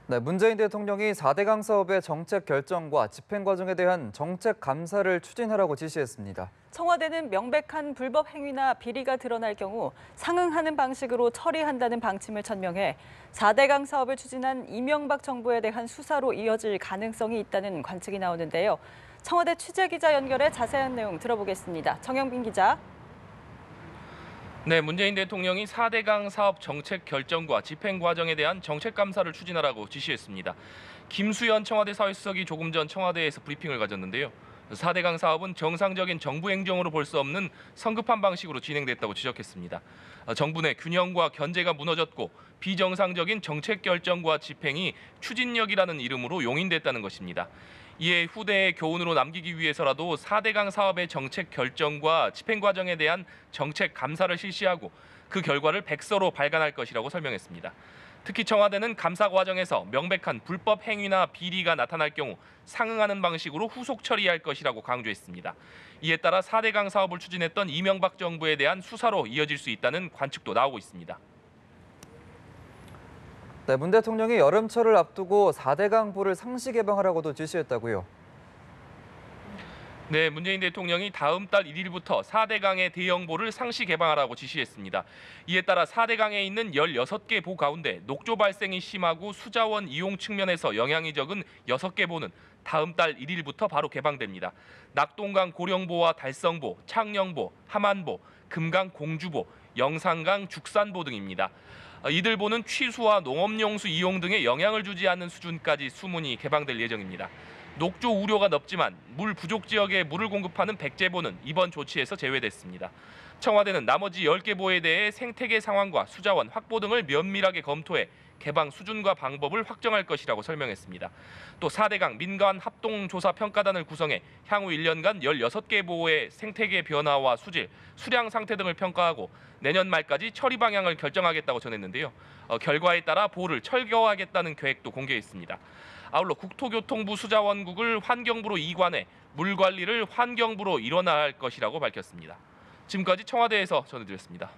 네, 문재인 대통령이 4대강 사업의 정책 결정과 집행 과정에 대한 정책 감사를 추진하라고 지시했습니다. 청와대는 명백한 불법 행위나 비리가 드러날 경우 상응하는 방식으로 처리한다는 방침을 천명해 4대강 사업을 추진한 이명박 정부에 대한 수사로 이어질 가능성이 있다는 관측이 나오는데요. 청와대 취재기자 연결해 자세한 내용 들어보겠습니다. 정영빈 기자. 네, 문재인 대통령이 4대강 사업 정책 결정과 집행 과정에 대한 정책 감사를 추진하라고 지시했습니다. 김수현 청와대 사회수석이 조금 전 청와대에서 브리핑을 가졌는데요. 4대강 사업은 정상적인 정부 행정으로 볼 수 없는 성급한 방식으로 진행됐다고 지적했습니다. 정부 내 균형과 견제가 무너졌고 비정상적인 정책 결정과 집행이 추진력이라는 이름으로 용인됐다는 것입니다. 이에 후대의 교훈으로 남기기 위해서라도 4대강 사업의 정책 결정과 집행 과정에 대한 정책 감사를 실시하고 그 결과를 백서로 발간할 것이라고 설명했습니다. 특히 청와대는 감사 과정에서 명백한 불법 행위나 비리가 나타날 경우 상응하는 방식으로 후속 처리할 것이라고 강조했습니다. 이에 따라 4대강 사업을 추진했던 이명박 정부에 대한 수사로 이어질 수 있다는 관측도 나오고 있습니다. 네, 문 대통령이 여름철을 앞두고 4대강 보를 상시 개방하라고도 지시했다고요. 네, 문재인 대통령이 다음 달 1일부터 4대강의 대형보를 상시 개방하라고 지시했습니다. 이에 따라 4대강에 있는 16개 보 가운데 녹조 발생이 심하고 수자원 이용 측면에서 영향이 적은 6개 보는 다음 달 1일부터 바로 개방됩니다. 낙동강 고령보와 달성보, 창녕보, 함안보, 금강 공주보, 영산강 죽산보 등입니다. 이들 보는 취수와 농업용수 이용 등에 영향을 주지 않는 수준까지 수문이 개방될 예정입니다. 녹조 우려가 높지만 물 부족 지역에 물을 공급하는 백제보는 이번 조치에서 제외됐습니다. 청와대는 나머지 10개 보에 대해 생태계 상황과 수자원 확보 등을 면밀하게 검토해 개방 수준과 방법을 확정할 것이라고 설명했습니다. 또 4대강 민간 합동조사평가단을 구성해 향후 1년간 16개 보의 생태계 변화와 수질, 수량 상태 등을 평가하고 내년 말까지 처리 방향을 결정하겠다고 전했는데요. 결과에 따라 보를 철거하겠다는 계획도 공개했습니다. 아울러 국토교통부 수자원국을 환경부로 이관해 물 관리를 환경부로 일원화할 것이라고 밝혔습니다. 지금까지 청와대에서 전해드렸습니다.